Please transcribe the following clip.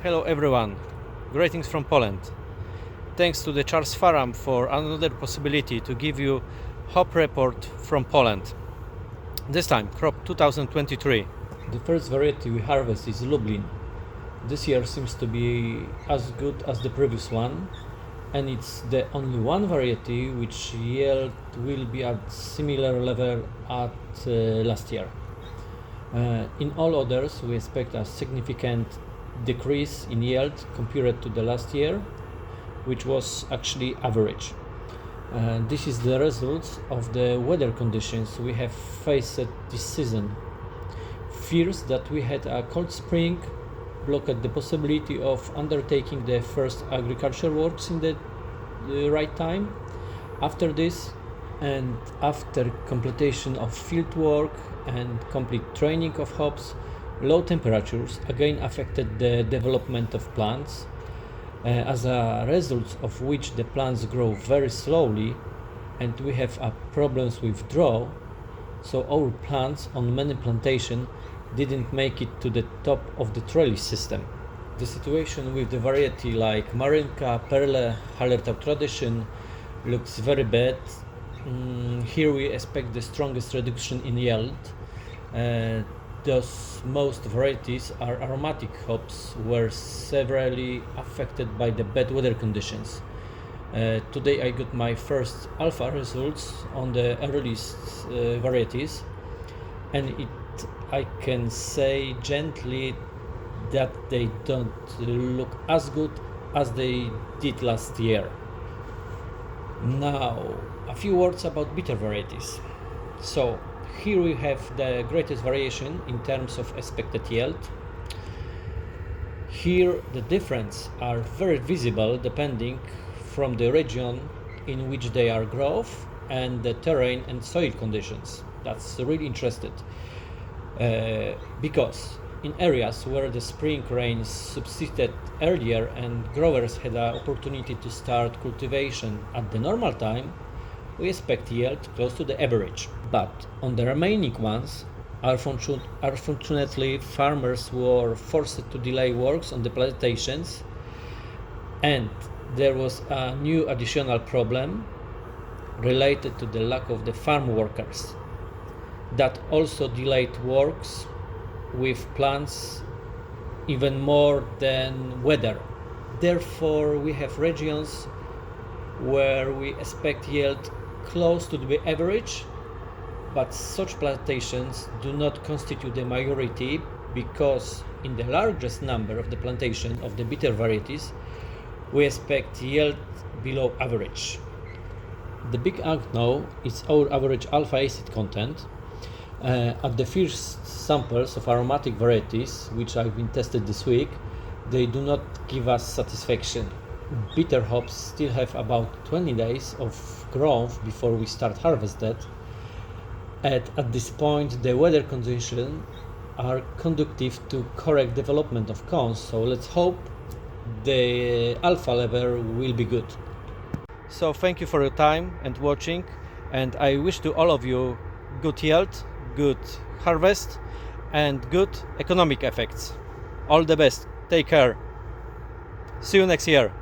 Hello everyone, greetings from Poland. Thanks to the Charles Farm for another possibility to give you hop report from Poland. This time crop 2023. The first variety we harvest is Lublin. This year seems to be as good as the previous one, and it's the only one variety which yield will be at similar level at last year. In all others we expect a significant decrease in yield compared to the last year, which was actually average. This is the result of the weather conditions we have faced this season. Fears that we had a cold spring blocked the possibility of undertaking the first agriculture works in the right time. After this, and after completion of field work and complete training of hops, low temperatures again affected the development of plants, as a result of which the plants grow very slowly and we have problems with draw, so our plants on many plantations didn't make it to the top of the trellis system. The situation with the variety like Marynka, Perle, Hallertau Tradition looks very bad. Here we expect the strongest reduction in yield. Thus, most varieties are aromatic hops were severely affected by the bad weather conditions. Today I got my first alpha results on the earliest varieties, and I can say gently that they don't look as good as they did last year. Now, a few words about bitter varieties. So, here we have the greatest variation in terms of expected yield. Here the differences are very visible depending from the region in which they are grown and the terrain and soil conditions. That's really interesting, because in areas where the spring rains subsided earlier and growers had an opportunity to start cultivation at the normal time, we expect yield close to the average. But on the remaining ones, unfortunately, farmers were forced to delay works on the plantations, and there was a new additional problem related to the lack of the farm workers that also delayed works with plants even more than weather. Therefore, we have regions where we expect yield close to the average, but such plantations do not constitute the majority, because in the largest number of the plantation of the bitter varieties we expect yield below average. The big unknown is our average alpha acid content. At the first samples of aromatic varieties which have been tested this week, they do not give us satisfaction. Bitter hops still have about 20 days of growth before we start harvested, and at this point the weather conditions are conducive to correct development of cones, so let's hope the alpha level will be good. So thank you for your time and watching, and I wish to all of you good yield, good harvest and good economic effects. All the best, take care, see you next year.